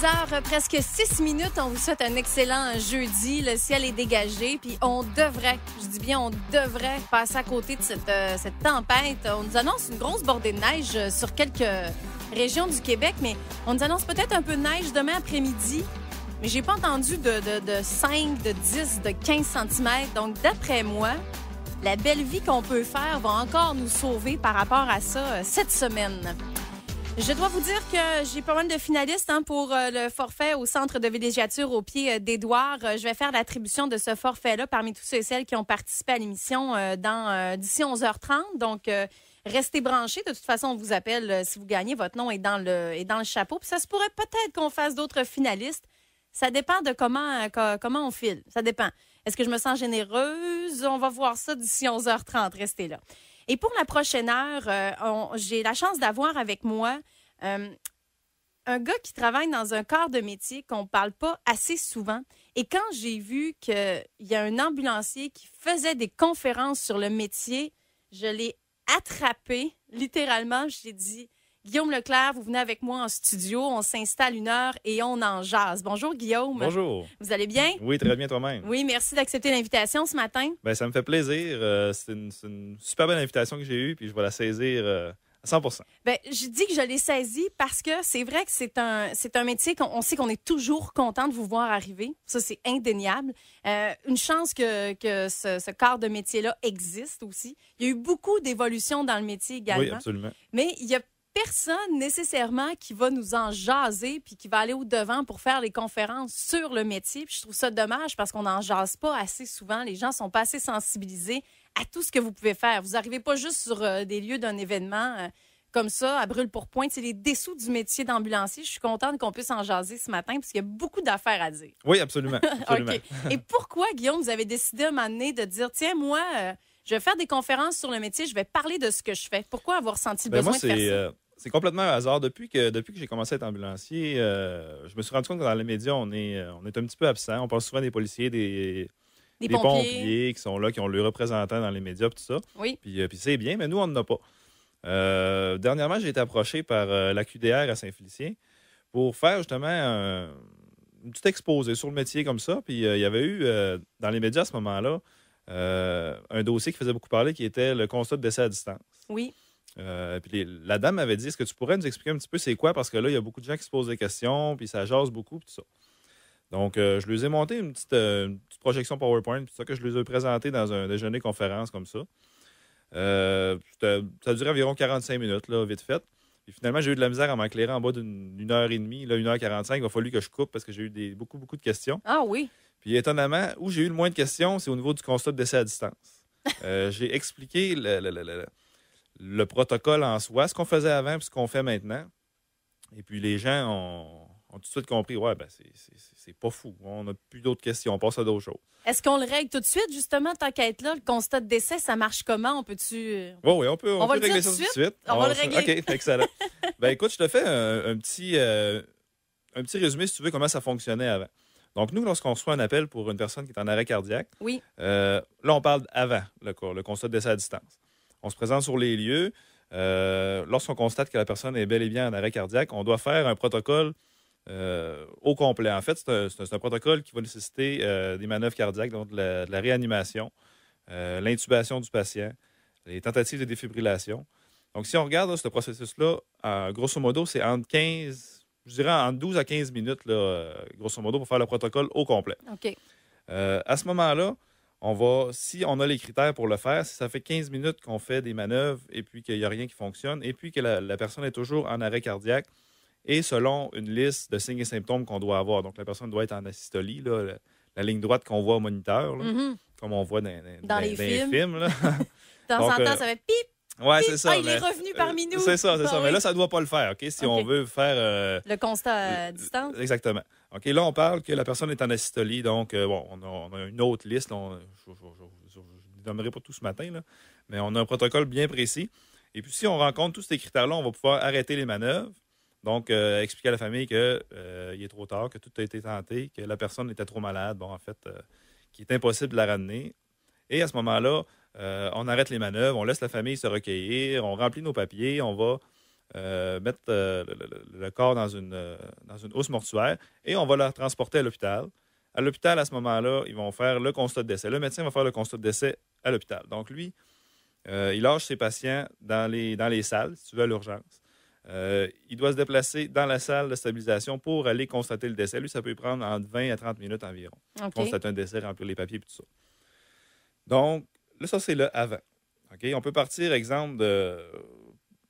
16h, presque 6 minutes. On vous souhaite un excellent jeudi. Le ciel est dégagé. Puis on devrait, je dis bien, on devrait passer à côté de cette tempête. On nous annonce une grosse bordée de neige sur quelques régions du Québec, mais on nous annonce peut-être un peu de neige demain après-midi. Mais j'ai pas entendu de 5, de 10, de 15 cm. Donc, d'après moi, la belle vie qu'on peut faire va encore nous sauver par rapport à ça cette semaine. Je dois vous dire que j'ai pas mal de finalistes pour le forfait au centre de villégiature au pied d'Édouard. Je vais faire l'attribution de ce forfait-là parmi tous ceux et celles qui ont participé à l'émission d'ici 11h30. Donc, restez branchés. De toute façon, on vous appelle si vous gagnez. Votre nom est dans le chapeau. Puis ça se pourrait peut-être qu'on fasse d'autres finalistes. Ça dépend de comment on file. Ça dépend. Est-ce que je me sens généreuse? On va voir ça d'ici 11h30. Restez là. Et pour la prochaine heure, j'ai la chance d'avoir avec moi un gars qui travaille dans un corps de métier qu'on ne parle pas assez souvent. Et quand j'ai vu qu'il y a un ambulancier qui faisait des conférences sur le métier, je l'ai attrapé, littéralement. J'ai dit, Guillaume Leclerc, vous venez avec moi en studio, on s'installe 1 heure et on en jase. Bonjour, Guillaume. Bonjour. Vous allez bien? Oui, très bien toi-même. Oui, merci d'accepter l'invitation ce matin. Bien, ça me fait plaisir. C'est une super belle invitation que j'ai eue, puis je vais la saisir à 100%. Bien, je dis que je l'ai saisi parce que c'est vrai que c'est un métier qu'on sait qu'on est toujours content de vous voir arriver. Ça, c'est indéniable. Une chance que ce corps de métier-là existe aussi. Il y a eu beaucoup d'évolutions dans le métier également. Oui, absolument. Mais il y a personne nécessairement qui va nous en jaser puis qui va aller au-devant pour faire les conférences sur le métier. Puis je trouve ça dommage parce qu'on n'en jase pas assez souvent. Les gens sont pas assez sensibilisés à tout ce que vous pouvez faire. Vous n'arrivez pas juste sur des lieux d'un événement comme ça, à brûle-pourpoint. C'est les dessous du métier d'ambulancier. Je suis contente qu'on puisse en jaser ce matin parce qu'il y a beaucoup d'affaires à dire. Oui, absolument. Absolument. OK. Et pourquoi, Guillaume, vous avez décidé à un moment donné de dire, tiens, moi, je vais faire des conférences sur le métier, je vais parler de ce que je fais. Pourquoi avoir senti le besoin de faire ça? C'est complètement un hasard. Depuis que j'ai commencé à être ambulancier, je me suis rendu compte que dans les médias, on est un petit peu absent. On parle souvent des policiers, des pompiers qui sont là, qui ont le représentant dans les médias, tout ça. Oui. Puis c'est bien, mais nous, on n'en a pas. Dernièrement, j'ai été approché par la QDR à Saint-Félicien pour faire justement une petite exposé sur le métier comme ça. Puis il y avait eu, dans les médias à ce moment-là, un dossier qui faisait beaucoup parler qui était le constat de décès à distance. Oui. Puis la dame m'avait dit, est-ce que tu pourrais nous expliquer un petit peu c'est quoi? Parce que là, il y a beaucoup de gens qui se posent des questions, puis ça jase beaucoup, puis tout ça. Donc, je lui ai monté une petite projection PowerPoint, puis ça que je lui ai présenté dans un déjeuner-conférence comme ça. Ça a duré environ 45 minutes, là, vite fait. Puis finalement, j'ai eu de la misère à m'éclairer en bas d'une heure et demie, là, 1h45. Il a fallu que je coupe parce que j'ai eu beaucoup de questions. Ah oui? Puis étonnamment, où j'ai eu le moins de questions, c'est au niveau du constat de décès à distance. J'ai expliqué le protocole en soi, ce qu'on faisait avant et ce qu'on fait maintenant. Et puis les gens ont tout de suite compris, ouais, ben c'est pas fou. On n'a plus d'autres questions, on passe à d'autres choses. Est-ce qu'on le règle tout de suite, justement, tant qu'à être là? Le constat de décès, ça marche comment? On peut-tu... Oui, on peut régler ça tout de suite. On va le régler. OK, excellent. Ben écoute, je te fais un petit résumé, si tu veux, comment ça fonctionnait avant. Donc, nous, lorsqu'on reçoit un appel pour une personne qui est en arrêt cardiaque, oui. Là, on parle avant le constat de décès à distance. On se présente sur les lieux. Lorsqu'on constate que la personne est bel et bien en arrêt cardiaque, on doit faire un protocole au complet. En fait, c'est un protocole qui va nécessiter des manœuvres cardiaques, donc de la réanimation, l'intubation du patient, les tentatives de défibrillation. Donc, si on regarde là, ce processus-là, grosso modo, c'est entre 12 à 15 minutes, là, grosso modo, pour faire le protocole au complet. OK. À ce moment-là, si on a les critères pour le faire, si ça fait 15 minutes qu'on fait des manœuvres et puis qu'il n'y a rien qui fonctionne, et puis que la personne est toujours en arrêt cardiaque, et selon une liste de signes et symptômes qu'on doit avoir. Donc, la personne doit être en asystolie, là, la ligne droite qu'on voit au moniteur, là, comme on voit dans les films. Là. De temps en temps, ça fait pip. Oui, c'est ça. Il est revenu parmi nous. C'est ça. Oui. Mais là, ça ne doit pas le faire, OK? Si on veut faire... le constat à distance. Exactement. OK, là, on parle que la personne est en asystolie. Donc, on a une autre liste. Je ne nommerai pas tout ce matin, là, mais on a un protocole bien précis. Et puis, si on rencontre tous ces critères-là, on va pouvoir arrêter les manœuvres. Donc, expliquer à la famille qu'il est trop tard, que tout a été tenté, que la personne était trop malade, qu'il est impossible de la ramener. Et à ce moment-là, on arrête les manœuvres, on laisse la famille se recueillir, on remplit nos papiers, on va mettre le corps dans une housse mortuaire et on va le transporter à l'hôpital. À l'hôpital, à ce moment-là, ils vont faire le constat de décès. Le médecin va faire le constat de décès à l'hôpital. Donc, lui, il lâche ses patients dans les salles, si tu veux, à l'urgence. Il doit se déplacer dans la salle de stabilisation pour aller constater le décès. Lui, ça peut prendre entre 20 à 30 minutes environ. Constater un décès, remplir les papiers et tout ça. Donc, là, ça, c'est le avant. Okay? On peut partir, exemple,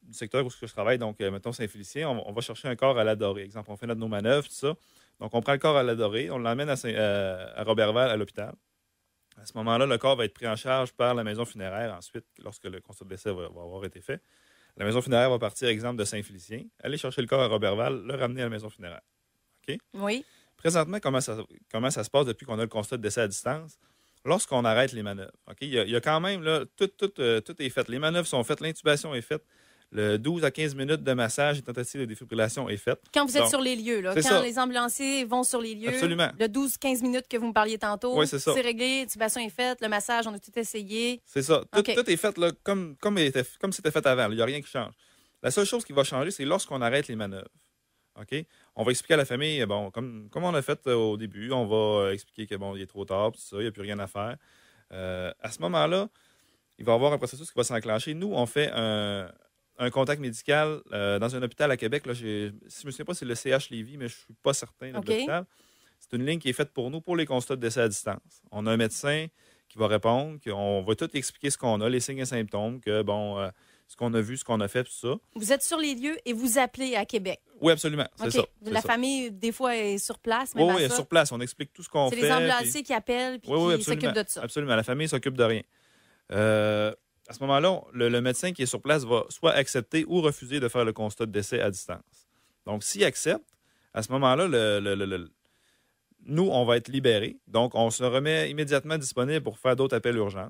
du secteur où je travaille, donc, mettons Saint-Félicien, on va chercher un corps à l'Adoré. Exemple, on fait nos manœuvres, tout ça. Donc, on prend le corps à l'Adoré, on l'emmène à Roberval, à l'hôpital. À ce moment-là, le corps va être pris en charge par la maison funéraire ensuite, lorsque le constat de décès va avoir été fait. La maison funéraire va partir, exemple, de Saint-Félicien, aller chercher le corps à Roberval, le ramener à la maison funéraire. OK? Oui. Présentement, comment ça se passe depuis qu'on a le constat de décès à distance? Lorsqu'on arrête les manœuvres. OK? Il y a quand même, là, tout est fait. Les manœuvres sont faites, l'intubation est faite. Le 12 à 15 minutes de massage et tentative de défibrillation est faite. Quand vous êtes sur les lieux, là, quand les ambulanciers vont sur les lieux, absolument. Le 12-15 minutes que vous me parliez tantôt, oui, c'est réglé, l'intubation est faite, le massage, on a tout essayé. C'est ça. Tout est fait là, comme c'était fait avant. Il n'y a rien qui change. La seule chose qui va changer, c'est lorsqu'on arrête les manœuvres. OK? On va expliquer à la famille, bon, comme on a fait au début, on va expliquer qu'il est trop tard, tout ça, il n'y a plus rien à faire. À ce moment-là, il va y avoir un processus qui va s'enclencher. Nous, on fait un contact médical dans un hôpital à Québec. Là, si je ne me souviens pas, c'est le CH Lévis, mais je ne suis pas certain de l'hôpital. C'est une ligne qui est faite pour nous, pour les constats de décès à distance. On a un médecin qui va répondre, on va tout expliquer ce qu'on a, les signes et symptômes, ce qu'on a vu, ce qu'on a fait, tout ça. Vous êtes sur les lieux et vous appelez à Québec? Oui, absolument. C'est ça. La famille, des fois, est sur place. Oui, sur place. On explique tout ce qu'on fait. C'est les ambulanciers qui appellent et qui s'occupent de ça. Absolument. La famille ne s'occupe de rien. À ce moment-là, le médecin qui est sur place va soit accepter ou refuser de faire le constat de décès à distance. Donc, s'il accepte, à ce moment-là, nous, on va être libérés. Donc, on se remet immédiatement disponible pour faire d'autres appels urgents.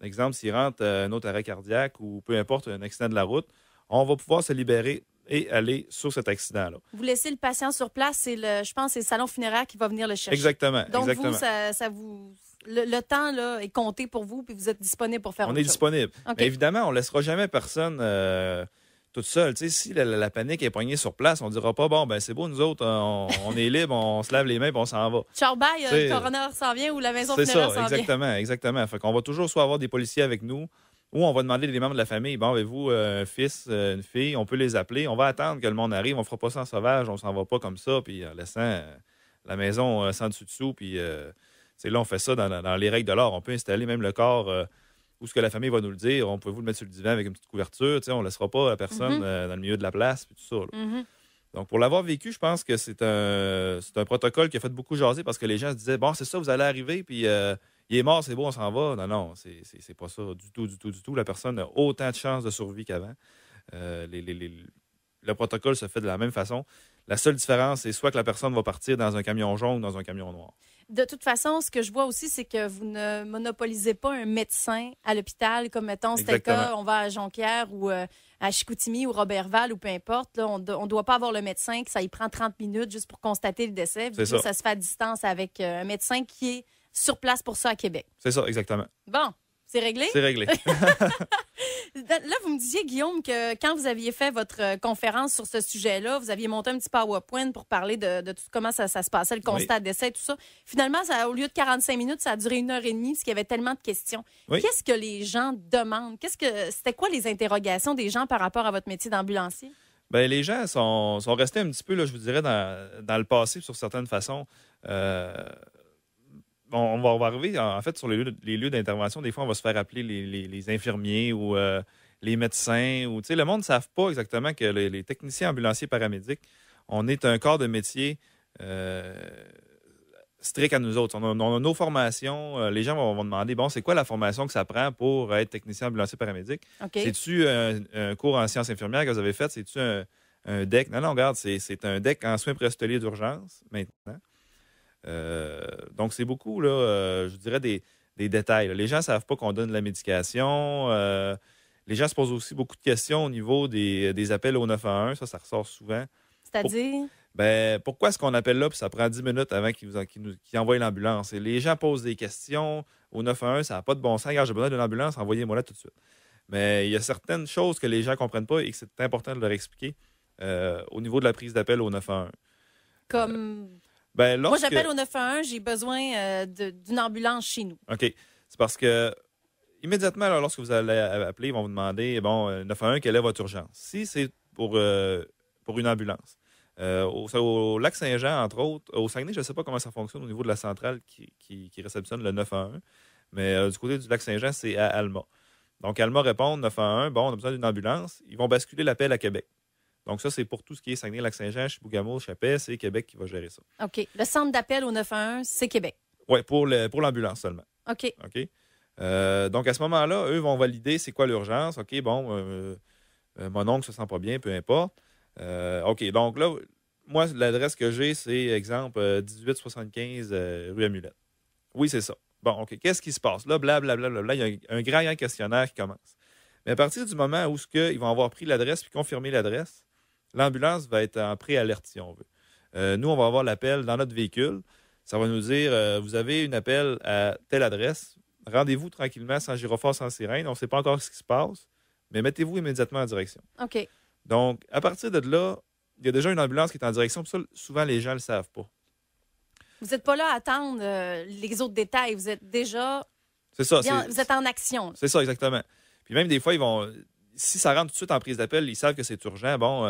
Exemple, s'il rentre un autre arrêt cardiaque ou peu importe, un accident de la route, on va pouvoir se libérer et aller sur cet accident-là. Vous laissez le patient sur place, je pense que c'est le salon funéraire qui va venir le chercher. Exactement. Donc, vous, le temps là, est compté pour vous, puis vous êtes disponible pour faire autre chose. On est disponible. Okay. Mais évidemment, on ne laissera jamais personne toute seule. Tu sais, si la panique est poignée sur place, on ne dira pas, bon, ben c'est beau, nous autres, on est libres, on se lave les mains et on s'en va. Ciao, bye, le coroner s'en vient ou la maison funéraire s'en vient. Exactement. Fait qu'on va toujours soit avoir des policiers avec nous ou on va demander des membres de la famille, bon, avez-vous un fils, une fille, on peut les appeler, on va attendre que le monde arrive, on ne fera pas ça en sauvage, on s'en va pas comme ça, puis en laissant la maison sans dessus-dessous, puis là, on fait ça dans les règles de l'art. On peut installer même le corps où ce que la famille va nous le dire. On peut vous le mettre sur le divan avec une petite couverture. On ne laissera pas la personne dans le milieu de la place. Puis tout ça. Donc, pour l'avoir vécu, je pense que c'est un protocole qui a fait beaucoup jaser parce que les gens se disaient, bon, c'est ça, vous allez arriver, puis il est mort, c'est beau, on s'en va. Non, c'est pas ça du tout. La personne a autant de chances de survie qu'avant. Le protocole se fait de la même façon. La seule différence, c'est soit que la personne va partir dans un camion jaune ou dans un camion noir. De toute façon, ce que je vois aussi, c'est que vous ne monopolisez pas un médecin à l'hôpital, comme, mettons, c'était le cas, on va à Jonquière ou à Chicoutimi ou Roberval ou peu importe. Là, on ne doit pas avoir le médecin, que ça y prend 30 minutes juste pour constater le décès. Ça se fait à distance avec un médecin qui est sur place pour ça à Québec. C'est ça, exactement. Bon. C'est réglé? C'est réglé. Là, vous me disiez, Guillaume, que quand vous aviez fait votre conférence sur ce sujet-là, vous aviez monté un petit PowerPoint pour parler de tout comment ça se passait, le constat de décès, tout ça. Finalement, au lieu de 45 minutes, ça a duré 1h30 parce qu'il y avait tellement de questions. Oui. Qu'est-ce que les gens demandent? C'était quoi les interrogations des gens par rapport à votre métier d'ambulancier? Bien, les gens sont restés un petit peu, là, je vous dirais, dans le passé sur certaines façons. On va arriver, en fait, sur les lieux d'intervention. Des fois, on va se faire appeler les infirmiers ou les médecins. Ou, le monde ne savent pas exactement que les techniciens ambulanciers paramédics, on est un corps de métier strict à nous autres. On a nos formations. Les gens vont demander, bon, c'est quoi la formation que ça prend pour être technicien ambulancier paramédic? Okay. C'est-tu un cours en sciences infirmières que vous avez fait? C'est-tu un DEC? Non, regarde, c'est un DEC en soins préhospitaliers d'urgence maintenant. Donc, c'est beaucoup, là, je dirais, des détails. Là. Les gens ne savent pas qu'on donne de la médication. Les gens se posent aussi beaucoup de questions au niveau des appels au 911. Ça ressort souvent. C'est-à-dire? Pourquoi est-ce qu'on appelle là puis ça prend 10 minutes avant qu'ils envoient l'ambulance? Et les gens posent des questions. Au 911, ça n'a pas de bon sens. Regarde, j'ai besoin d'une ambulance, envoyez-moi là tout de suite. Mais il y a certaines choses que les gens ne comprennent pas et que c'est important de leur expliquer au niveau de la prise d'appel au 911. Comme... Ben, Moi, j'appelle au 911, j'ai besoin d'une ambulance chez nous. OK. C'est parce que immédiatement, là, lorsque vous allez appeler, ils vont vous demander, bon, 911, quelle est votre urgence? Si c'est pour une ambulance. Au Lac-Saint-Jean, entre autres, au Saguenay, je ne sais pas comment ça fonctionne au niveau de la centrale qui réceptionne le 911, mais du côté du Lac-Saint-Jean, c'est à Alma. Donc, Alma répond 911, bon, on a besoin d'une ambulance. Ils vont basculer l'appel à Québec. Donc, ça, c'est pour tout ce qui est Saguenay-Lac-Saint-Jean, Chibougamau, Chapais, c'est Québec qui va gérer ça. OK. Le centre d'appel au 911, c'est Québec. Oui, pour l'ambulance seulement. OK. OK. Donc, à ce moment-là, eux vont valider c'est quoi l'urgence. OK, bon, mon oncle se sent pas bien, peu importe. OK, donc là, moi, l'adresse que j'ai, c'est, exemple, 1875 rue Amulette. Oui, c'est ça. Bon, OK, qu'est-ce qui se passe? Là, blablabla, il y a un grand questionnaire qui commence. Mais à partir du moment où ils vont avoir pris l'adresse puis confirmé l'adresse, l'ambulance va être en pré-alerte, si on veut. Nous, on va avoir l'appel dans notre véhicule. Ça va nous dire, vous avez une appel à telle adresse. Rendez-vous tranquillement, sans gyrophare, sans sirène. On ne sait pas encore ce qui se passe, mais mettez-vous immédiatement en direction. OK. Donc, à partir de là, il y a déjà une ambulance qui est en direction. Puis ça, souvent, les gens ne le savent pas. Vous n'êtes pas là à attendre les autres détails. Vous êtes déjà... C'est ça. Vous êtes en action. C'est ça, exactement. Puis même des fois, si ça rentre tout de suite en prise d'appel, ils savent que c'est urgent. Bon,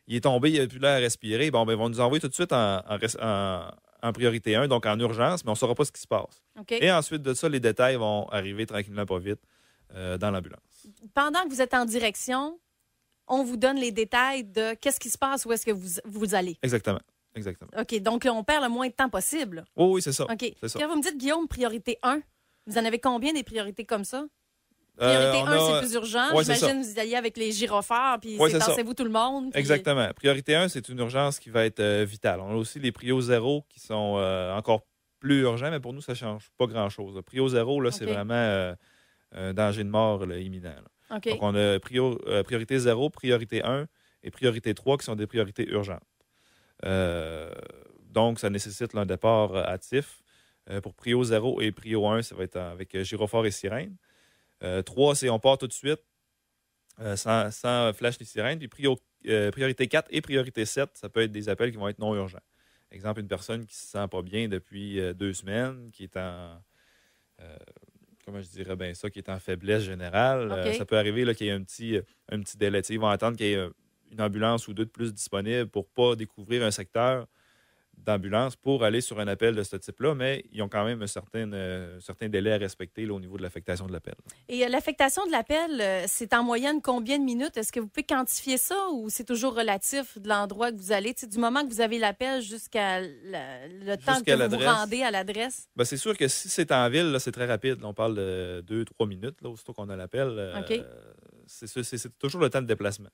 il est tombé, il n'a plus l'air à respirer. Bon, ben, ils vont nous envoyer tout de suite en priorité 1, donc en urgence, mais on ne saura pas ce qui se passe. Okay. Et ensuite de ça, les détails vont arriver tranquillement, pas vite, dans l'ambulance. Pendant que vous êtes en direction, on vous donne les détails de qu'est-ce qui se passe, où est-ce que vous allez. Exactement. OK, donc là, on perd le moins de temps possible. Oui, c'est ça. OK. C'est ça. Quand vous me dites, Guillaume, priorité 1, vous en avez combien des priorités comme ça? Priorité 1, c'est plus urgent. Ouais, j'imagine que vous alliez avec les gyrophares, puis c'est tassez-vous tout le monde. Puis... Exactement. Priorité 1, c'est une urgence qui va être vitale. On a aussi les prios 0 qui sont encore plus urgents, mais pour nous, ça ne change pas grand-chose. Prio 0, là, c'est vraiment un danger de mort là, imminent. Là. Okay. Donc, on a priorité 0, priorité 1 et priorité 3 qui sont des priorités urgentes. Donc, ça nécessite là, un départ hâtif. Pour prio 0 et prio 1, ça va être avec gyrophare et sirène. 3, c'est on part tout de suite sans flash ni sirène. Puis priorité 4 et priorité 7, ça peut être des appels qui vont être non urgents. Exemple, une personne qui ne se sent pas bien depuis 2 semaines, qui est comment je dirais bien ça, qui est en faiblesse générale. Okay. Ça peut arriver là, qu'il y ait un petit délai. Ils vont attendre qu'il y ait une ambulance ou deux de plus disponible pour ne pas découvrir un secteur d'ambulance pour aller sur un appel de ce type-là, mais ils ont quand même un certain délai à respecter là, au niveau de l'affectation de l'appel. Et l'affectation de l'appel, c'est en moyenne combien de minutes? Est-ce que vous pouvez quantifier ça ou c'est toujours relatif de l'endroit que vous allez? Du moment que vous avez l'appel jusqu'à le temps que vous vous rendez à l'adresse? Ben, c'est sûr que si c'est en ville, là, c'est très rapide. Là, on parle de 2-3 minutes, là, aussitôt qu'on a l'appel. Okay. C'est toujours le temps de déplacement.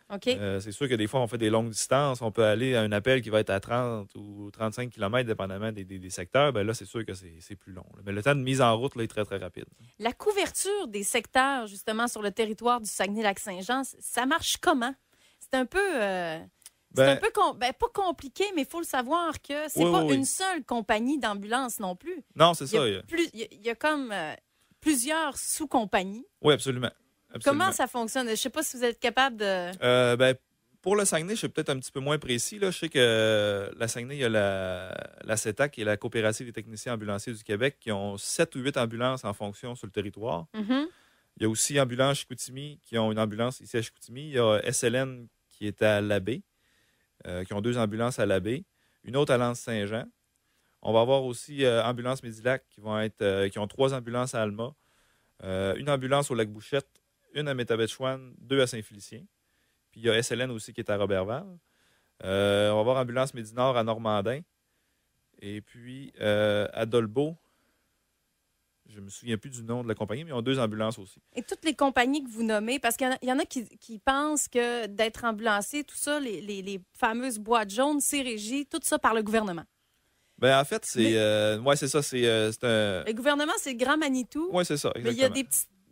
Okay. C'est sûr que des fois, on fait des longues distances. On peut aller à un appel qui va être à 30 ou 35 km, dépendamment des secteurs. Ben là, c'est sûr que c'est plus long. Là. Mais le temps de mise en route là, est très, très rapide. La couverture des secteurs, justement, sur le territoire du Saguenay-Lac-Saint-Jean, ça marche comment? C'est un peu... pas compliqué, mais il faut le savoir que c'est pas une seule compagnie d'ambulance non plus. Non, c'est ça. Il y a comme plusieurs sous-compagnies. Oui, absolument. Comment ça fonctionne? Je ne sais pas si vous êtes capable de... Pour le Saguenay, je suis peut-être un petit peu moins précis. Là. Je sais que la Saguenay, il y a la CETAC, qui est la Coopérative des techniciens ambulanciers du Québec, qui ont 7 ou 8 ambulances en fonction sur le territoire. Mm-hmm. Il y a aussi Ambulance Chicoutimi, qui ont une ambulance ici à Chicoutimi. Il y a SLN, qui est à Labbé, qui ont 2 ambulances à Labbé. Une autre à Lens-Saint-Jean. On va avoir aussi Ambulance Médilac, qui ont 3 ambulances à Alma. Une ambulance au Lac-Bouchette, une à Métabetchouane, 2 à Saint-Félicien. Puis il y a SLN aussi qui est à Robertval. On va avoir Ambulance Médinord à Normandin. Et puis à Dolbeau, je ne me souviens plus du nom de la compagnie, mais ils ont 2 ambulances aussi. Et toutes les compagnies que vous nommez, parce qu'il y en a qui pensent que d'être ambulancier, tout ça, les fameuses boîtes jaunes, c'est régi, tout ça par le gouvernement. Ben en fait, c'est ça. Le gouvernement, c'est le grand Manitou. Oui, c'est ça, exactement. Mais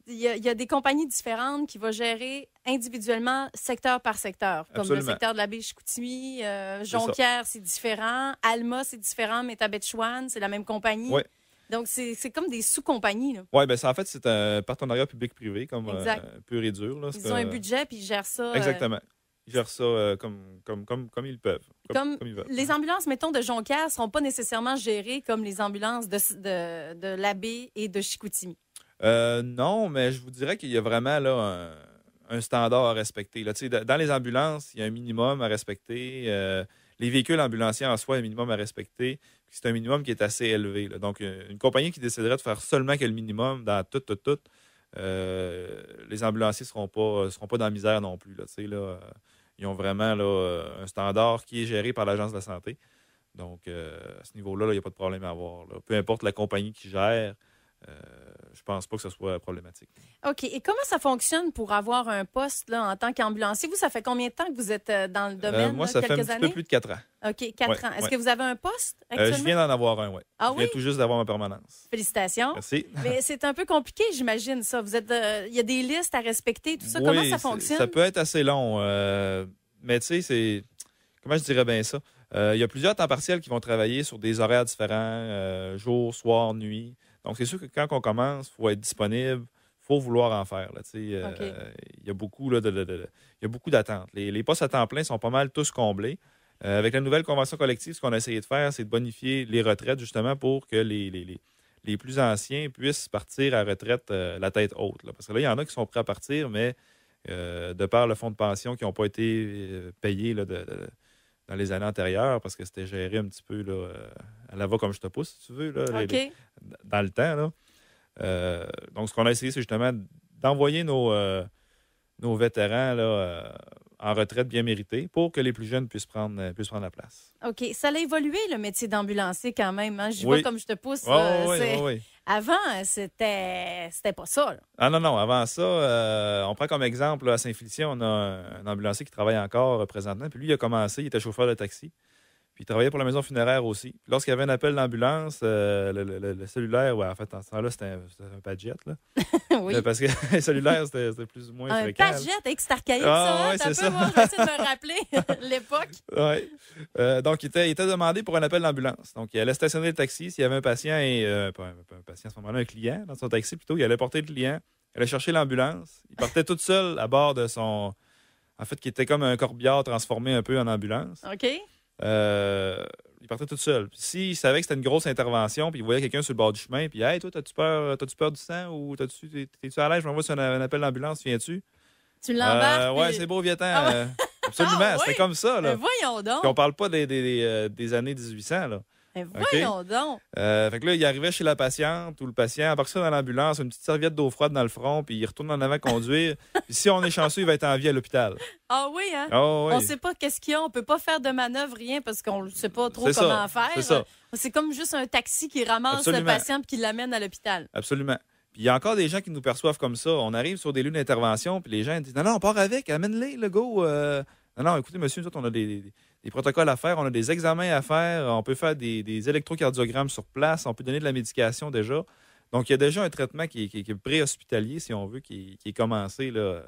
il y a des compagnies différentes qui vont gérer individuellement, secteur par secteur. Comme Absolument. le secteur de la baie Chicoutimi, Jonquière, c'est différent. Alma, c'est différent. Métabetchouane, c'est la même compagnie. Oui. Donc, c'est comme des sous-compagnies. Oui, bien, en fait, c'est un partenariat public-privé, comme pur et dur. Là. Ils ont un budget, puis ils gèrent ça. Exactement. Ils gèrent ça comme ils peuvent. Comme ils veulent. Les ambulances, mettons, de Jonquière ne seront pas nécessairement gérées comme les ambulances de l'Abbé et de Chicoutimi. Non, mais je vous dirais qu'il y a vraiment là, un standard à respecter. Là. Dans les ambulances, il y a un minimum à respecter. Les véhicules ambulanciers en soi, il y a un minimum à respecter. C'est un minimum qui est assez élevé. Là. Donc, une compagnie qui déciderait de faire seulement que le minimum dans tout, les ambulanciers ne seront pas dans la misère non plus. Là, ils ont vraiment là, un standard qui est géré par l'Agence de la santé. Donc, à ce niveau-là, il n'y a pas de problème à avoir. Là. Peu importe la compagnie qui gère, je pense pas que ce soit problématique. OK. Et comment ça fonctionne pour avoir un poste là, en tant qu'ambulancier? Vous, ça fait combien de temps que vous êtes dans le domaine? Moi, ça fait un petit peu plus de 4 ans. OK, 4 ans. Est-ce que vous avez un poste actuellement? Je viens d'en avoir un, oui. Ah oui? Je viens tout juste d'avoir ma permanence. Félicitations. Merci. Mais c'est un peu compliqué, j'imagine, ça. Il y a des listes à respecter, tout ça. Oui, comment ça fonctionne? Ça peut être assez long. Mais tu sais, c'est... Comment je dirais bien ça? Il y a plusieurs temps partiels qui vont travailler sur des horaires différents, jour, soir, nuit. Donc, c'est sûr que quand on commence, il faut être disponible, il faut vouloir en faire. Il y a beaucoup d'attentes. Les postes à temps plein sont pas mal tous comblés. Avec la nouvelle convention collective, ce qu'on a essayé de faire, c'est de bonifier les retraites justement pour que les plus anciens puissent partir à la retraite la tête haute. Là. Parce que là, il y en a qui sont prêts à partir, mais de par le fonds de pension qui n'ont pas été payés là, dans les années antérieures, parce que c'était géré un petit peu là, à la va comme je te pousse, si tu veux, là, dans le temps. Là. Donc, ce qu'on a essayé, c'est justement d'envoyer nos vétérans là, en retraite bien méritée pour que les plus jeunes puissent prendre la place. OK. Ça a évolué, le métier d'ambulancier, quand même. Hein? J'y Oui. vois comme je te pousse. Oui. Avant, c'était pas ça. Là. Ah non. Avant ça, on prend comme exemple, là, à Saint-Félicien, on a un ambulancier qui travaille encore présentement. Puis lui, il a commencé, il était chauffeur de taxi. Puis il travaillait pour la maison funéraire aussi. Puis lorsqu'il y avait un appel d'ambulance, le cellulaire, en fait, en ce temps-là, c'était un Padjet. Là. Oui. Parce que le cellulaire, c'était plus ou moins fréquent. Un Padjet, c'est archaïque, ça. Oui, c'est ça. Moi, j'essaie de me rappeler l'époque. Oui. Donc, il était demandé pour un appel d'ambulance. Donc, il allait stationner le taxi. S'il y avait un patient pas un patient à ce moment-là, un client dans son taxi plutôt, il allait porter le client. Il allait chercher l'ambulance. Il partait tout seul à bord de son... En fait, qui était comme un corbillard transformé un peu en ambulance. OK. Il partait tout seul. S'il savait que c'était une grosse intervention, puis il voyait quelqu'un sur le bord du chemin, puis « Hey, toi, t'as-tu peur du sang ou t'es-tu à l'aise? Je m'envoie sur un appel d'ambulance, viens-tu? » Tu l'embarques? Oui, c'est beau, viens-t'en. Absolument, c'était comme ça. Là. Mais voyons donc. Puis on parle pas des années 1800, là. Mais voyons donc. Fait que là, il arrivait chez la patiente ou le patient, embarque ça dans l'ambulance, une petite serviette d'eau froide dans le front, puis il retourne en avant conduire. Puis si on est chanceux, il va être en vie à l'hôpital. Ah oui, hein? Oh, oui. On ne sait pas qu'est-ce qu'il y a, on peut pas faire de manœuvre, rien, parce qu'on ne sait pas trop C'est comment ça, faire. C'est ça. C'est comme juste un taxi qui ramasse Absolument. le patient et qui l'amène à l'hôpital. Absolument. Puis il y a encore des gens qui nous perçoivent comme ça. On arrive sur des lieux d'intervention, puis les gens disent « Non, on part avec, amène-les, le go. Non, écoutez, monsieur, nous autres, on a des protocoles à faire, on a des examens à faire, on peut faire des électrocardiogrammes sur place, on peut donner de la médication déjà. Donc, il y a déjà un traitement qui est pré-hospitalier, si on veut, qui est commencé, là,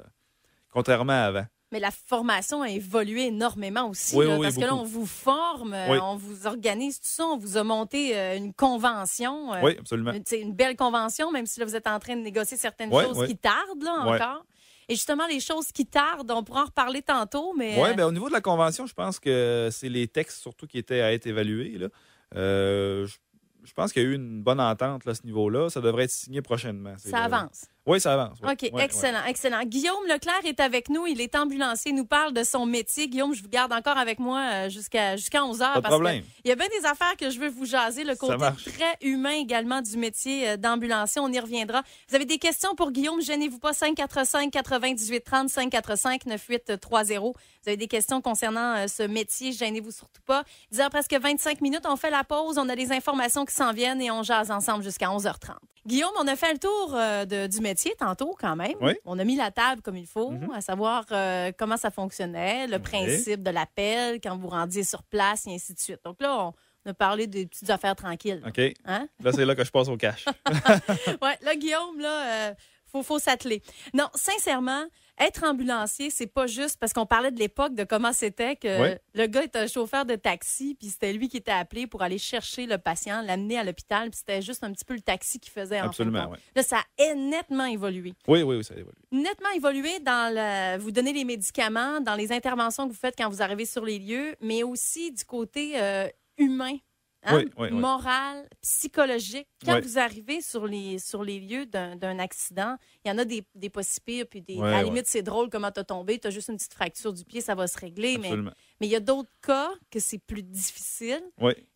contrairement à avant. Mais la formation a évolué énormément aussi, oui, là, oui, parce beaucoup. que là, on vous forme, on vous organise tout ça, on vous a monté une convention. Oui, absolument. Une belle convention, même si là, vous êtes en train de négocier certaines choses qui tardent là, encore. Et justement, les choses qui tardent, on pourra en reparler tantôt, mais... Oui, bien, au niveau de la convention, je pense que c'est les textes surtout qui étaient à être évalués. Là. Je pense qu'il y a eu une bonne entente là, à ce niveau-là. Ça devrait être signé prochainement. Ça avance. Oui, ça avance. Oui. OK, excellent, excellent. Guillaume Leclerc est avec nous. Il est ambulancier. Il nous parle de son métier. Guillaume, je vous garde encore avec moi jusqu'à 11h. Pas de problème. Il y a bien des affaires que je veux vous jaser. Le côté très humain également du métier d'ambulancier. On y reviendra. Vous avez des questions pour Guillaume? Gênez-vous pas. 545-9830, 545-9830. Vous avez des questions concernant ce métier? Gênez-vous surtout pas. 10h presque 25 minutes. On fait la pause. On a des informations qui s'en viennent et on jase ensemble jusqu'à 11h30. Guillaume, on a fait le tour du métier tantôt quand même. Oui. On a mis la table comme il faut, à savoir comment ça fonctionnait, le principe de l'appel, quand vous rendiez sur place et ainsi de suite. Donc là, on a parlé des petites affaires tranquilles. OK. Hein? Là, c'est là que je passe au cash. Oui, là, Guillaume, là, faut s'atteler. Non, sincèrement, être ambulancier, c'est pas juste parce qu'on parlait de l'époque, de comment c'était que le gars était un chauffeur de taxi, puis c'était lui qui était appelé pour aller chercher le patient, l'amener à l'hôpital, puis c'était juste un petit peu le taxi qui faisait en Absolument, fin de compte. Là, ça a nettement évolué. Oui, ça a évolué. Nettement évolué dans vous donnez les médicaments, dans les interventions que vous faites quand vous arrivez sur les lieux, mais aussi du côté humain. Hein? Moral, psychologique. Quand vous arrivez sur les lieux d'un accident, il y en a des pas si pires, puis à la limite, c'est drôle comment tu as tombé, tu as juste une petite fracture du pied, ça va se régler. Mais il y a d'autres cas que c'est plus difficile.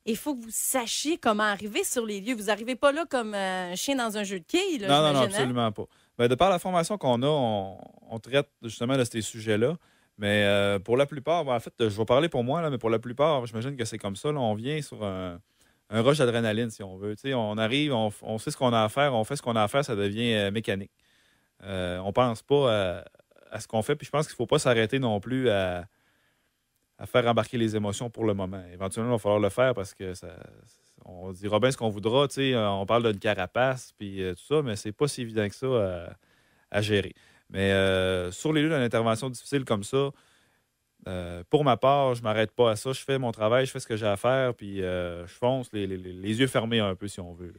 Il faut que vous sachiez comment arriver sur les lieux. Vous n'arrivez pas là comme un chien dans un jeu de quilles. Là, non, absolument pas. Ben, de par la formation qu'on a, on traite justement de ces sujets-là. Mais pour la plupart, en fait, je vais parler pour moi, là, mais pour la plupart, j'imagine que c'est comme ça. Là, on vient sur un rush d'adrénaline, si on veut. T'sais, on arrive, on sait ce qu'on a à faire, on fait ce qu'on a à faire, ça devient mécanique. On pense pas à ce qu'on fait. Puis je pense qu'il ne faut pas s'arrêter non plus à faire embarquer les émotions pour le moment. Éventuellement, il va falloir le faire parce que on dira bien ce qu'on voudra. On parle d'une carapace, puis tout ça, mais c'est pas si évident que ça à gérer. Mais sur les lieux d'une intervention difficile comme ça, pour ma part, je ne m'arrête pas à ça. Je fais mon travail, je fais ce que j'ai à faire, puis je fonce les yeux fermés un peu, si on veut.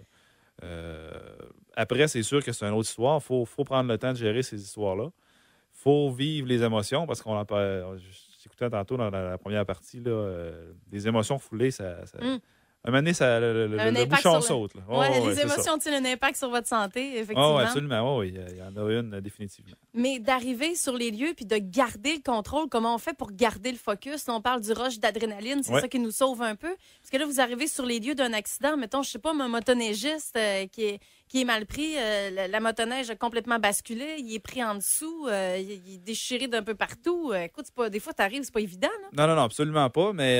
Après, c'est sûr que c'est une autre histoire. Il faut prendre le temps de gérer ces histoires-là. Il faut vivre les émotions, parce qu'on j'écoutais tantôt dans la première partie, des émotions foulées, un moment donné, le bouchon saute. Les émotions ont-ils un impact sur votre santé, effectivement? Oui, absolument. Il y en a une, définitivement. Mais d'arriver sur les lieux puis de garder le contrôle, comment on fait pour garder le focus? Là, on parle du rush d'adrénaline, c'est ça qui nous sauve un peu. Parce que là, vous arrivez sur les lieux d'un accident, mettons, je sais pas, un motoneigiste qui est mal pris, la motoneige a complètement basculé, il est pris en dessous, il est déchiré d'un peu partout. Écoute, des fois, t'arrives, c'est pas évident. Là. Non, absolument pas. Mais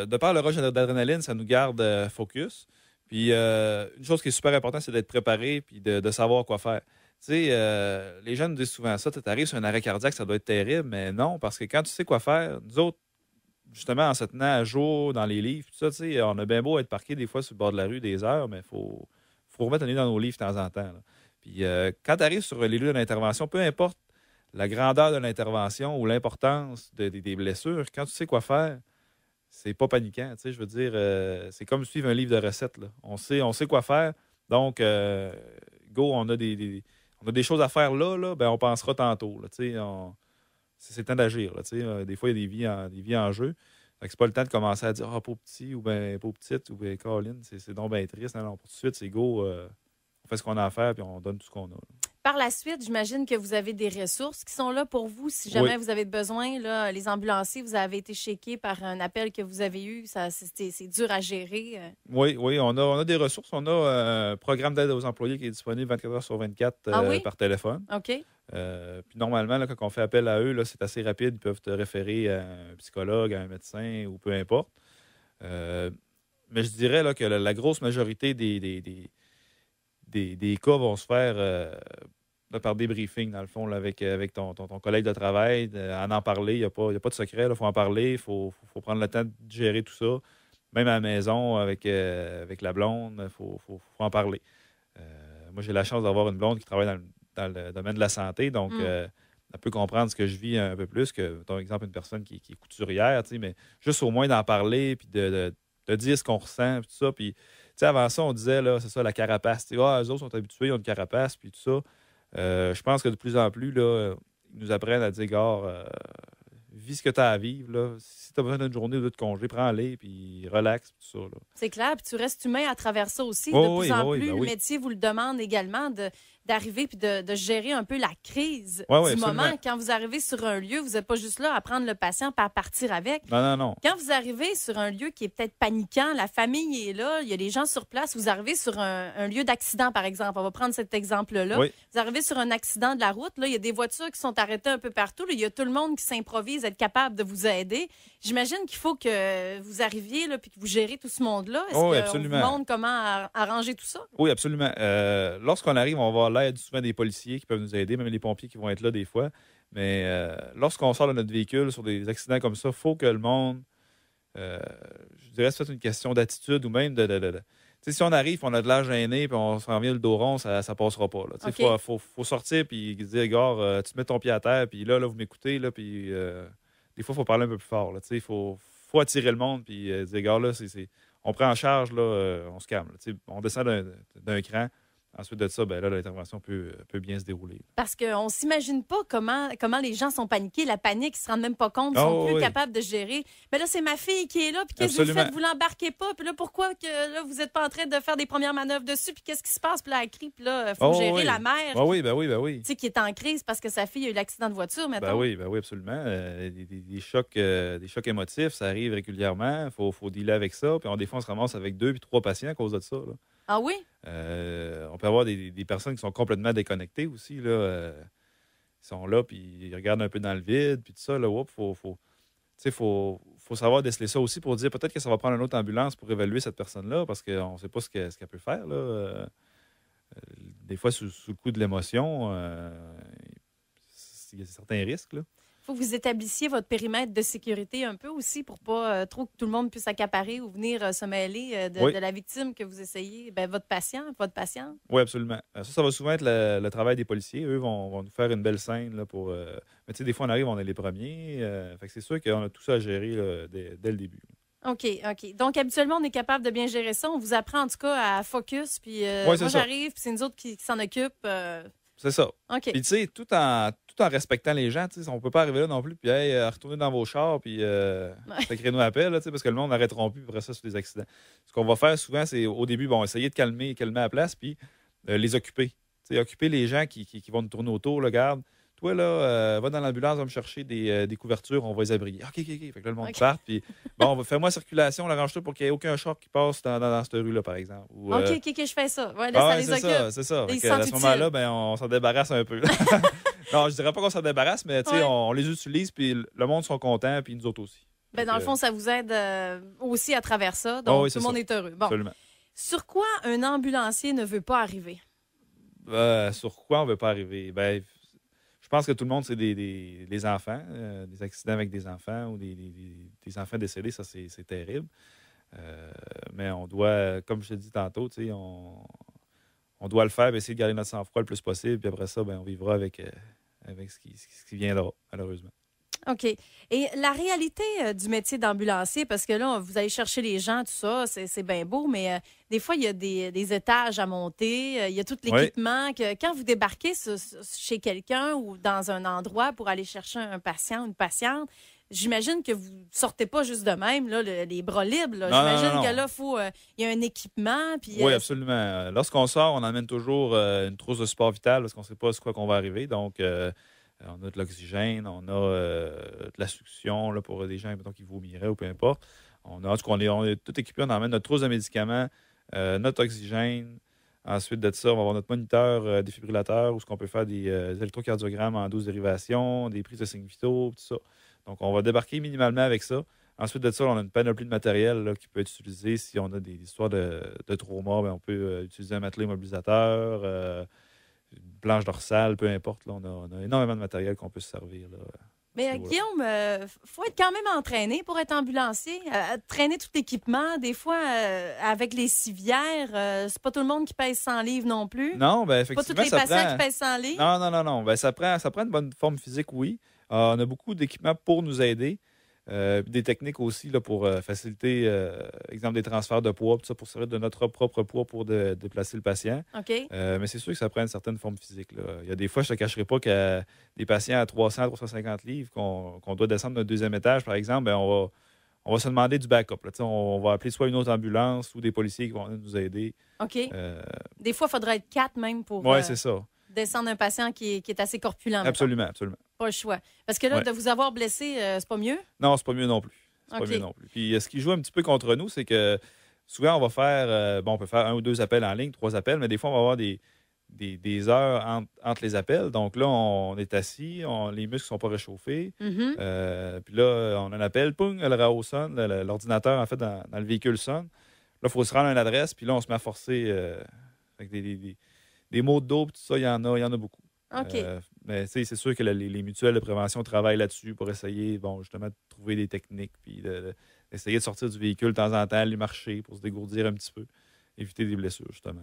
de par le rush d'adrénaline, ça nous garde focus. Puis une chose qui est super importante, c'est d'être préparé puis de savoir quoi faire. Tu sais, les gens nous disent souvent ça, tu arrives sur un arrêt cardiaque, ça doit être terrible, mais non, parce que quand tu sais quoi faire, nous autres, justement, en se tenant à jour dans les livres, tout ça, tu sais, on a bien beau être parqué des fois sur le bord de la rue des heures, mais il faut remettre un nez dans nos livres de temps en temps. Là. Puis quand tu arrives sur les lieux de l'intervention, peu importe la grandeur de l'intervention ou l'importance des blessures, quand tu sais quoi faire, c'est pas paniquant. Je veux dire, c'est comme suivre un livre de recettes. Là. On sait quoi faire. Donc, go, on a des choses à faire là ben, on pensera tantôt. Là, c'est le temps d'agir. Là, des fois, il y a des vies en jeu. C'est pas le temps de commencer à dire pauvre petit ou bien pauvre petite ou bien Caroline, c'est donc bien triste. Non, pour tout de suite, c'est go, on fait ce qu'on a à faire puis on donne tout ce qu'on a. Là. Par la suite, j'imagine que vous avez des ressources qui sont là pour vous. Si jamais vous avez besoin, là, les ambulanciers, vous avez été checkés par un appel que vous avez eu. C'est dur à gérer. Oui, on a des ressources. On a un programme d'aide aux employés qui est disponible 24 heures sur 24 par téléphone. OK. Puis normalement, là, quand on fait appel à eux, là, c'est assez rapide. Ils peuvent te référer à un psychologue, à un médecin ou peu importe. Mais je dirais là, que la grosse majorité des cas vont se faire par débriefing, dans le fond, là, avec ton collègue de travail, en parler. Il n'y a pas de secret, il faut en parler, il faut prendre le temps de gérer tout ça. Même à la maison, avec la blonde, il faut en parler. Moi, j'ai la chance d'avoir une blonde qui travaille dans le domaine de la santé, donc elle peut comprendre ce que je vis un peu plus que, par exemple, une personne qui est couturière, mais juste au moins d'en parler, puis de dire ce qu'on ressent, puis tout ça, puis avant ça, on disait, là, c'est ça, la carapace. Eux autres sont habitués, ils ont une carapace, puis tout ça. Je pense que de plus en plus, là, ils nous apprennent à dire, gars, vis ce que tu as à vivre. Là. Si tu as besoin d'une journée ou deux de congé, prends-les, puis relax, tout ça. Là. C'est clair, puis tu restes humain à travers ça aussi. De plus en plus, le métier vous le demande également d'arriver puis de gérer un peu la crise du moment. Quand vous arrivez sur un lieu, vous n'êtes pas juste là à prendre le patient et à partir avec. Non. Quand vous arrivez sur un lieu qui est peut-être paniquant, la famille est là, il y a des gens sur place, vous arrivez sur un lieu d'accident, par exemple. On va prendre cet exemple-là. Oui. Vous arrivez sur un accident de la route, là, il y a des voitures qui sont arrêtées un peu partout. Là, il y a tout le monde qui s'improvise, être capable de vous aider. J'imagine qu'il faut que vous arriviez là, puis que vous gérez tout ce monde-là. Est-ce qu'on vous montre comment arranger tout ça? Oui, absolument. Lorsqu'on arrive, on va avoir l'aide souvent des policiers qui peuvent nous aider, même les pompiers qui vont être là des fois. Mais lorsqu'on sort de notre véhicule sur des accidents comme ça, il faut que le monde, je dirais, c'est une question d'attitude ou même sais, si on arrive, on a de l'air gêné, puis on s'en vient le dos rond, ça passera pas. Il OK. faut sortir, puis dire, gars, tu te mets ton pied à terre, puis là vous m'écoutez, là, puis des fois, il faut parler un peu plus fort. Il faut attirer le monde, puis dire, gars, là, on prend en charge, là, on se calme. Là, on descend d'un cran. Ensuite de ça, ben là, l'intervention peut bien se dérouler. Parce qu'on ne s'imagine pas comment les gens sont paniqués. La panique, ils ne se rendent même pas compte, ils sont Oh, plus oui. capables de gérer. Mais là, c'est ma fille qui est là, puis qu'est-ce que vous Absolument. faites? Vous l'embarquez pas, puis là, pourquoi que là, vous n'êtes pas en train de faire des premières manœuvres dessus, puis qu'est-ce qui se passe? Puis là, elle crie, puis là, il faut Oh, gérer oui. la mère. Ben oui. Tu sais, qui est en crise parce que sa fille a eu l'accident de voiture, mettons. Ben oui, absolument. Des chocs émotifs, ça arrive régulièrement. Il faut dealer avec ça. Puis des fois, on se ramasse avec 2 puis 3 patients à cause de ça. Là. Ah oui? On peut avoir des personnes qui sont complètement déconnectées aussi. Là. Ils sont là, puis ils regardent un peu dans le vide, puis tout ça. Là, faut savoir déceler ça aussi pour dire peut-être que ça va prendre une autre ambulance pour évaluer cette personne-là parce qu'on ne sait pas ce qu'elle peut faire. Là. Des fois, sous le coup de l'émotion, il y a certains risques. Là. Il faut que vous établissiez votre périmètre de sécurité un peu aussi pour pas trop que tout le monde puisse accaparer ou venir se mêler Oui. de la victime que vous essayez, votre patient, votre patiente. Oui, absolument. Ça va souvent être le travail des policiers. Eux vont nous faire une belle scène là, pour. Mais tu sais, des fois, on arrive, on est les premiers. Fait que c'est sûr qu'on a tout ça à gérer là, dès le début. OK. Donc, habituellement, on est capable de bien gérer ça. On vous apprend, en tout cas, à focus. Puis, Ouais, c'est moi, ça. j'arrive, puis c'est nous autres qui s'en occupent. C'est ça. OK. Puis, tu sais, tout en respectant les gens, tu sais, on peut pas arriver là non plus, puis retourner dans vos chars, puis sacrez-nous appel, tu sais, parce que le monde n'arrêtera plus après ça sur les accidents. Ce qu'on va faire souvent, c'est au début, essayer de calmer la place, puis les occuper. Tu sais, occuper les gens qui vont nous tourner autour, là, garde. Toi, là, va dans l'ambulance, va me chercher des couvertures, on va les abriller. OK. Fait que là, le monde part, puis fais-moi circulation, arrange-toi pour qu'il n'y ait aucun char qui passe dans cette rue-là, par exemple. Ou, OK, je fais ça. Ouais, là, ça les occupe. C'est ça. Ils Fait se que, à sentent ce moment-là, utiles. on s'en débarrasse un peu. Non, je dirais pas qu'on s'en débarrasse, mais tu sais, Ouais. on les utilise, puis le monde sont contents, puis nous autres aussi. Dans le fond, ça vous aide aussi à travers ça. Donc, oui, tout le c'est monde ça. est heureux. Bon. Absolument. Sur quoi un ambulancier ne veut pas arriver? Sur quoi on veut pas arriver? Je pense que tout le monde, c'est des enfants, des accidents avec des enfants ou des enfants décédés, ça, c'est terrible. Mais on doit, comme je te dis tantôt, tu sais, on doit le faire, puis essayer de garder notre sang-froid le plus possible, puis après ça, on vivra avec ce qui viendra, malheureusement. OK. Et la réalité du métier d'ambulancier, parce que là, vous allez chercher les gens, tout ça, c'est bien beau, mais des fois, il y a des étages à monter, il y a tout l'équipement. Que quand vous débarquez chez quelqu'un ou dans un endroit pour aller chercher un patient ou une patiente, j'imagine que vous ne sortez pas juste de même, là, les bras libres. Là. J'imagine Non. que là, il y a un équipement. Puis, Oui, absolument. Lorsqu'on sort, on emmène toujours une trousse de support vital parce qu'on ne sait pas ce qu'on va arriver. Donc, on a de l'oxygène, on a de la succion là, pour des gens mettons, qui vomiraient ou peu importe. On est tout équipé, on emmène notre trousse de médicaments, notre oxygène. Ensuite de ça, on va avoir notre moniteur défibrillateur où on peut faire des électrocardiogrammes en 12 dérivations, des prises de signes vitaux, tout ça. Donc, on va débarquer minimalement avec ça. Ensuite de ça, on a une panoplie de matériel là, qui peut être utilisé si on a des histoires de trauma. On peut utiliser un matelas immobilisateur, une planche dorsale, peu importe. Là, on a énormément de matériel qu'on peut se servir. Là, mais Guillaume, faut être quand même entraîné pour être ambulancier. Traîner tout l'équipement, des fois, avec les civières, c'est pas tout le monde qui pèse 100 livres non plus. Non, pas effectivement, tous les patients qui pèsent 100 livres. Non. Ça prend une bonne forme physique, oui. On a beaucoup d'équipements pour nous aider. Des techniques aussi là, pour faciliter, exemple, des transferts de poids, tout ça pour servir de notre propre poids pour déplacer le patient. OK. Mais c'est sûr que ça prend une certaine forme physique. Là. Il y a des fois, je ne te cacherai pas qu'il y a des patients à 300-350 livres qu'on doit descendre d'un deuxième étage, par exemple, on va se demander du backup. Là. On va appeler soit une autre ambulance ou des policiers qui vont venir nous aider. OK. Des fois, il faudrait être 4 même pour c'est ça. descendre un patient qui est assez corpulent. Absolument. Pas le choix. Parce que là, de vous avoir blessé, c'est pas mieux? Non, c'est pas mieux non plus. Puis ce qui joue un petit peu contre nous, c'est que souvent, on va faire, on peut faire 1 ou 2 appels en ligne, 3 appels, mais des fois, on va avoir des heures entre les appels. Donc là, on est assis, les muscles ne sont pas réchauffés. Mm-hmm. Puis là, on a un appel, poung, le RAO sonne, l'ordinateur, en fait, dans le véhicule sonne. Là, il faut se rendre à une adresse, puis là, on se met à forcer avec des maux de dos, puis tout ça, il y en a beaucoup. OK. Mais c'est sûr que les mutuelles de prévention travaillent là-dessus pour essayer, justement, de trouver des techniques, puis d'essayer de sortir du véhicule de temps en temps, aller marcher pour se dégourdir un petit peu. éviter des blessures, justement.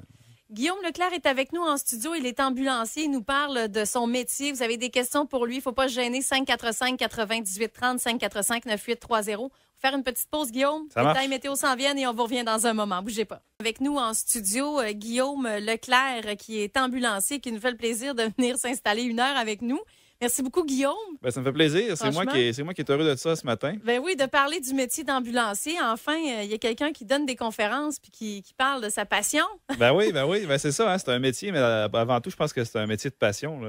Guillaume Leclerc est avec nous en studio. Il est ambulancier. Il nous parle de son métier. Vous avez des questions pour lui. Il ne faut pas se gêner. 545-9830, 545-9830. Faire une petite pause, Guillaume. Ça marche. Les temps météo s'en viennent et on vous revient dans un moment. Bougez pas. Avec nous en studio, Guillaume Leclerc, qui est ambulancier, qui nous fait le plaisir de venir s'installer 1 heure avec nous. Merci beaucoup, Guillaume. Ben, ça me fait plaisir. C'est moi qui est heureux de ça ce matin. Ben oui, de parler du métier d'ambulancier. Enfin, il y a quelqu'un qui donne des conférences puis qui parle de sa passion. Ben oui. Ben, c'est ça. Hein, c'est un métier, mais avant tout, je pense que c'est un métier de passion.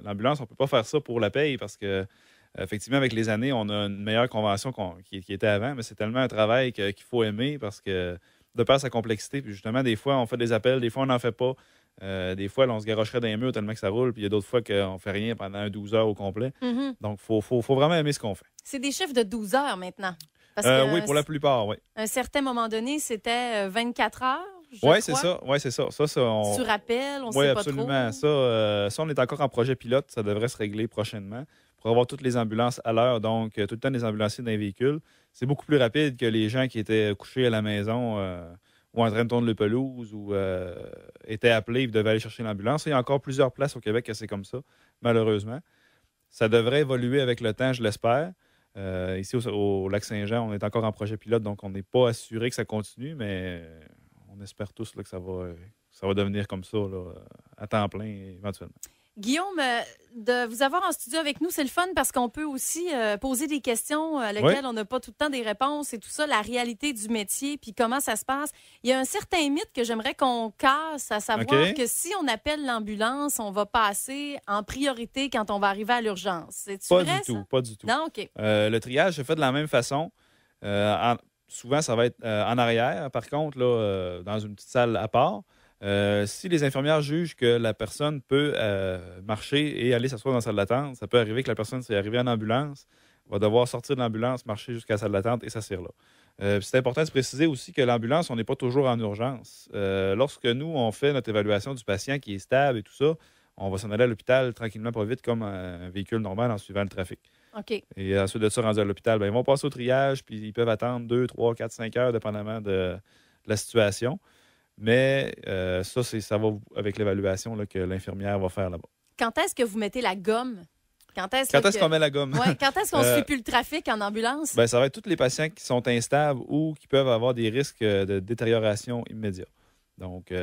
L'ambulance, on ne peut pas faire ça pour la paye parce que, effectivement, avec les années, on a une meilleure convention qui était avant, mais c'est tellement un travail qu'il faut aimer parce que, de par sa complexité, puis justement, des fois, on fait des appels, des fois, on n'en fait pas. Des fois, là, on se garocherait dans les murs tellement que ça roule, puis il y a d'autres fois qu'on ne fait rien pendant 12 heures au complet. Mm-hmm. Donc, il faut vraiment aimer ce qu'on fait. C'est des chiffres de 12 heures maintenant. Parce que, oui, pour la plupart, oui. À un certain moment donné, c'était 24 heures, Oui, c'est ça. Sur appel, on ne sait pas trop. Oui, absolument. Ça, on est encore en projet pilote. Ça devrait se régler prochainement pour avoir toutes les ambulances à l'heure. Donc, tout le temps des ambulanciers dans les véhicules. C'est beaucoup plus rapide que les gens qui étaient couchés à la maison ou en train de tourner le pelouse ou étaient appelés et devaient aller chercher l'ambulance. Il y a encore plusieurs places au Québec que c'est comme ça, malheureusement. Ça devrait évoluer avec le temps, je l'espère. Ici, au Lac-Saint-Jean, on est encore en projet pilote, donc on n'est pas assuré que ça continue, mais on espère tous là, que ça va devenir comme ça là, à temps plein éventuellement. Guillaume, de vous avoir en studio avec nous, c'est le fun parce qu'on peut aussi poser des questions à lesquelles on n'a pas tout le temps des réponses et tout ça, la réalité du métier, puis comment ça se passe. Il y a un certain mythe que j'aimerais qu'on casse, à savoir que si on appelle l'ambulance, on va passer en priorité quand on va arriver à l'urgence. C'est-tu vrai, ça? Pas du tout. Non, OK. Le triage se fait de la même façon. Souvent, ça va être en arrière, par contre, là, dans une petite salle à part. Si les infirmières jugent que la personne peut marcher et aller s'asseoir dans la salle d'attente, ça peut arriver que la personne, s'est arrivée en ambulance, va devoir sortir de l'ambulance, marcher jusqu'à la salle d'attente et s'asseoir là. C'est important de se préciser aussi que l'ambulance, on n'est pas toujours en urgence. Lorsque nous, on fait notre évaluation du patient qui est stable et tout ça, on va s'en aller à l'hôpital tranquillement, pas vite, comme un véhicule normal en suivant le trafic. OK. Et ensuite de ça, rendu à l'hôpital, ils vont passer au triage, puis ils peuvent attendre 2, 3, 4, 5 heures, dépendamment de la situation. Mais ça va avec l'évaluation là, que l'infirmière va faire là-bas. Quand est-ce que vous mettez la gomme? Quand est-ce qu'on met la gomme? Ouais, quand est-ce qu'on ne suit plus le trafic en ambulance? Ça va être tous les patients qui sont instables ou qui peuvent avoir des risques de détérioration immédiate. Donc,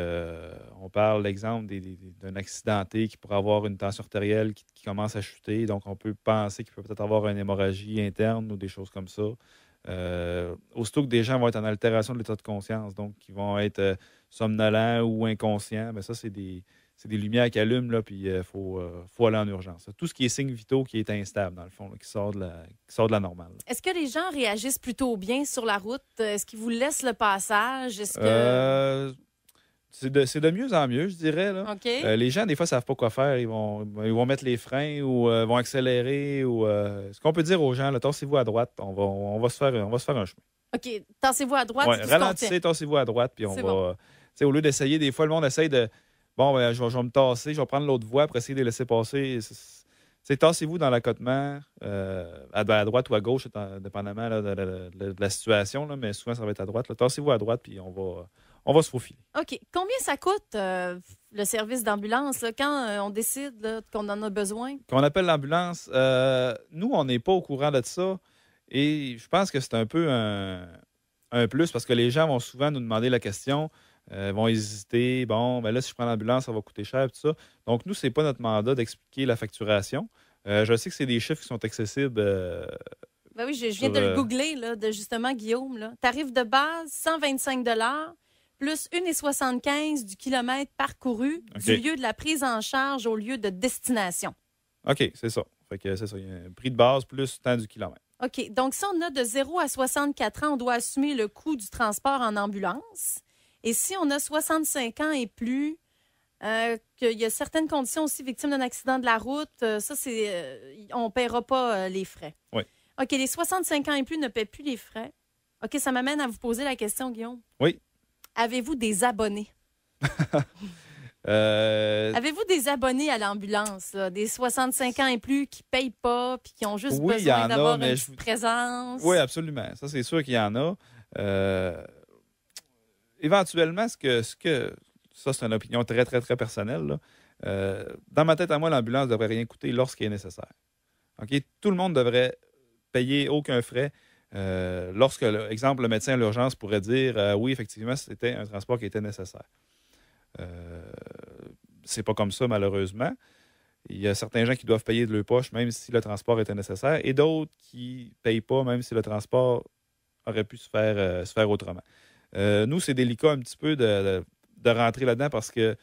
on parle, l'exemple d'un accidenté qui pourrait avoir une tension artérielle qui commence à chuter. Donc, on peut penser qu'il peut peut-être avoir une hémorragie interne ou des choses comme ça. Aussitôt que des gens vont être en altération de l'état de conscience, donc qui vont être somnolents ou inconscients, ça, c'est des lumières qui allument, là, puis il faut aller en urgence. Tout ce qui est signes vitaux qui est instable, dans le fond, là, qui sort de la normale. Là. Est-ce que les gens réagissent plutôt bien sur la route? Est-ce qu'ils vous laissent le passage? Est-ce que... C'est de mieux en mieux, je dirais. Là. Okay. Les gens, des fois, ne savent pas quoi faire. Ils vont mettre les freins ou vont accélérer. Ou, ce qu'on peut dire aux gens, tassez-vous à droite, on va se faire un chemin. OK, tassez-vous à droite. Ouais, ralentissez, tassez-vous à droite, puis on va... Bon. Au lieu d'essayer, des fois, le monde essaye de... Bon, je vais me tasser, je vais prendre l'autre voie pour essayer de les laisser passer. Tassez-vous dans l'accotement, à droite ou à gauche, dépendamment là, de la situation, là, mais souvent, ça va être à droite. Tassez-vous à droite, puis on va se faufiler. OK. Combien ça coûte, le service d'ambulance, là, quand on décide là, qu'on en a besoin? Qu'on appelle l'ambulance, nous, on n'est pas au courant de ça. Et je pense que c'est un peu un plus parce que les gens vont souvent nous demander la question, vont hésiter. Bon, là, si je prends l'ambulance, ça va coûter cher, tout ça. Donc, nous, c'est pas notre mandat d'expliquer la facturation. Je sais que c'est des chiffres qui sont accessibles. Oui, je viens de le googler, là, de justement Guillaume. Là. Tarif de base, 125 plus 1,75 du kilomètre parcouru du lieu de la prise en charge au lieu de destination. OK, c'est ça. Fait que c'est ça. Il y a un prix de base plus temps du kilomètre. OK. Donc, si on a de 0 à 64 ans, on doit assumer le coût du transport en ambulance. Et si on a 65 ans et plus, qu'il y a certaines conditions aussi victimes d'un accident de la route, ça, on ne paiera pas les frais. Oui. OK. Les 65 ans et plus ne paient plus les frais. OK. Ça m'amène à vous poser la question, Guillaume. Oui. Avez-vous des abonnés? Avez-vous des abonnés à l'ambulance, là? Des 65 ans et plus qui ne payent pas puis qui ont juste besoin d'avoir une petite présence? Oui, absolument. Ça, c'est sûr qu'il y en a. éventuellement, ça, c'est une opinion très, très, très personnelle, là. Dans ma tête à moi, l'ambulance ne devrait rien coûter lorsqu'il est nécessaire. OK? Tout le monde devrait payer aucun frais. Lorsque, exemple, le médecin à l'urgence pourrait dire oui, effectivement, c'était un transport qui était nécessaire. C'est pas comme ça, malheureusement. Il y a certains gens qui doivent payer de leur poche, même si le transport était nécessaire, et d'autres qui ne payent pas, même si le transport aurait pu se faire autrement. Nous, c'est délicat un petit peu de rentrer là-dedans parce que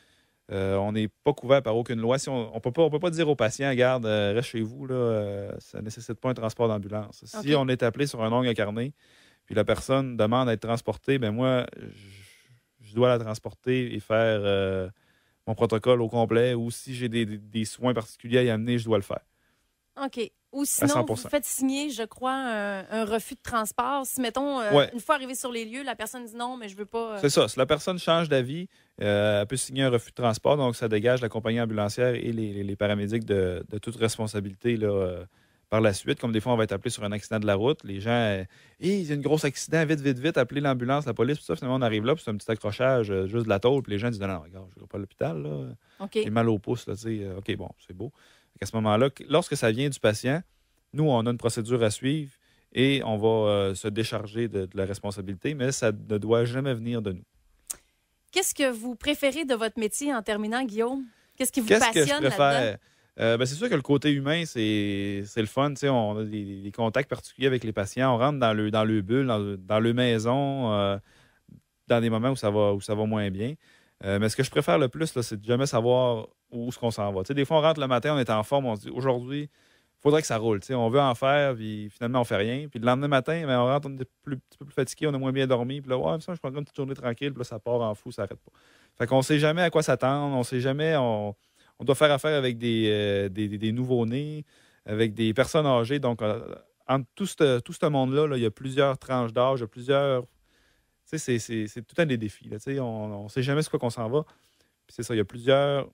on n'est pas couvert par aucune loi. Si on peut pas dire aux patients, regarde, reste chez vous, là, ça ne nécessite pas un transport d'ambulance. Si OK. on est appelé sur un ongle incarné, puis la personne demande à être transportée, ben moi, je dois la transporter et faire mon protocole au complet, ou si j'ai des soins particuliers à y amener, je dois le faire. OK. Ou sinon, vous 100%. faites signer, je crois, un refus de transport. Si, mettons, Ouais. une fois arrivé sur les lieux, la personne dit non, mais je veux pas. C'est ça. Si la personne change d'avis, elle peut signer un refus de transport. Donc, ça dégage la compagnie ambulancière et les paramédics de toute responsabilité là, par la suite. Comme des fois, on va être appelé sur un accident de la route. Les gens, il y a un gros accident, vite, vite, vite, appelez l'ambulance, la police, tout ça. Finalement, on arrive là, puis c'est un petit accrochage, juste de la tôle. Puis les gens disent non, regarde, je ne vais pas à l'hôpital. Là. OK. J'ai mal au pouce. Là, OK, bon, c'est beau. À ce moment-là, lorsque ça vient du patient, nous, on a une procédure à suivre et on va se décharger de la responsabilité, mais ça ne doit jamais venir de nous. Qu'est-ce que vous préférez de votre métier en terminant, Guillaume? Qu'est-ce qui vous Qu'est-ce que je passionne là-dedans? préfère? C'est sûr que le côté humain, c'est le fun. On a des contacts particuliers avec les patients. On rentre dans le bulle, dans le maison, dans des moments où ça va moins bien. Mais ce que je préfère le plus, là, c'est de jamais savoir où est-ce qu'on s'en va. Des fois, on rentre le matin, on est en forme, on se dit aujourd'hui, il faudrait que ça roule. On veut en faire, puis finalement, on fait rien. Puis le lendemain matin, ben, on rentre, on est un petit peu plus fatigué, on a moins bien dormi. Puis là, ouais, ça, je prends une petite journée tranquille, puis là, ça part en fou, ça n'arrête pas. Fait qu'on ne sait jamais à quoi s'attendre, on sait jamais. On doit faire affaire avec des nouveaux-nés, avec des personnes âgées. Donc, entre tout ce monde-là, là, il y a plusieurs tranches d'âge, il y a plusieurs. C'est tout un des défis. Là, on ne sait jamais ce quoi qu'on s'en va. Puis c'est ça, il y a plusieurs.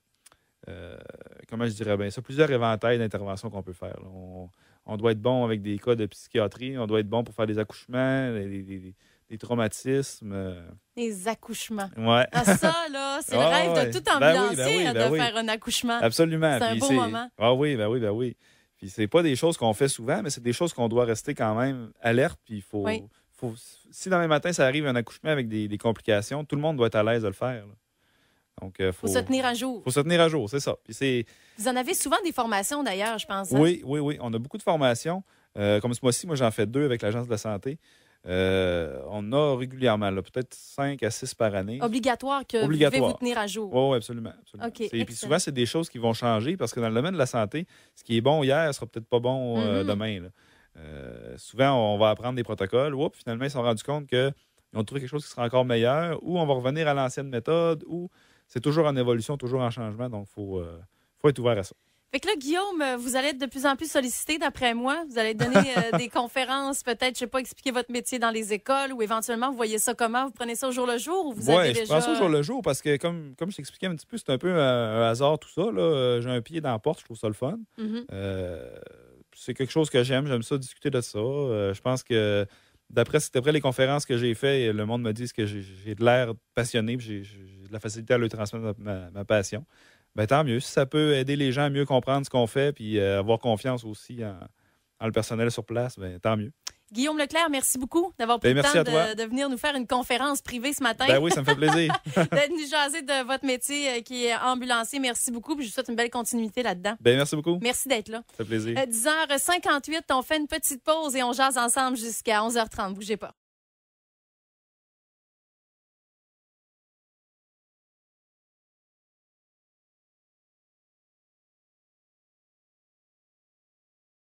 Comment je dirais bien ça? Plusieurs éventails d'interventions qu'on peut faire. Là. On doit être bon avec des cas de psychiatrie, on doit être bon pour faire des accouchements, des traumatismes. Les accouchements. Ouais. Ah, ça, là, c'est le rêve de tout ambulancier de faire un accouchement. Absolument. C'est un beau moment. Ah oui, ben oui. Puis c'est pas des choses qu'on fait souvent, mais c'est des choses qu'on doit rester quand même alerte. Puis il faut. Si demain matin, ça arrive un accouchement avec des complications, tout le monde doit être à l'aise de le faire. Là. Donc, faut se tenir à jour. Faut se tenir à jour, c'est ça. Puis vous en avez souvent des formations, d'ailleurs, je pense. Hein? Oui. On a beaucoup de formations. Comme ce mois-ci, moi, j'en fais 2 avec l'Agence de la santé. On a régulièrement, peut-être 5 à 6 par année. Obligatoire que vous devez vous tenir à jour. Oui, absolument. Okay, et puis souvent, c'est des choses qui vont changer parce que dans le domaine de la santé, ce qui est bon hier ne sera peut-être pas bon demain. Là. Souvent, on va apprendre des protocoles. Oups, finalement, ils se sont rendus compte qu'ils ont trouvé quelque chose qui sera encore meilleur, ou on va revenir à l'ancienne méthode, ou c'est toujours en évolution, toujours en changement. Donc, il faut être ouvert à ça. Fait que là, Guillaume, vous allez être de plus en plus sollicité, d'après moi. Vous allez donner des conférences, peut-être, je sais pas, expliquer votre métier dans les écoles, ou éventuellement, vous voyez ça comment? Vous prenez ça au jour le jour, ou vous avez déjà... Oui, je prends ça au jour le jour parce que, comme je t'expliquais un petit peu, c'est un peu un hasard tout ça. Là. J'ai un pied dans la porte, je trouve ça le fun. C'est quelque chose que j'aime ça discuter de ça. Je pense que d'après les conférences que j'ai faites, le monde me dit que j'ai de l'air passionné, j'ai de la facilité à leur transmettre ma passion. Ben, tant mieux. Si ça peut aider les gens à mieux comprendre ce qu'on fait puis avoir confiance aussi en le personnel sur place, ben, tant mieux. Guillaume Leclerc, merci beaucoup d'avoir pris le temps de venir nous faire une conférence privée ce matin. Ben oui, ça me fait plaisir. D'être venu jaser de votre métier qui est ambulancier. Merci beaucoup. Puis je vous souhaite une belle continuité là-dedans. Ben merci beaucoup. Merci d'être là. Ça fait plaisir. 10h58, on fait une petite pause et on jase ensemble jusqu'à 11h30. Bougez pas.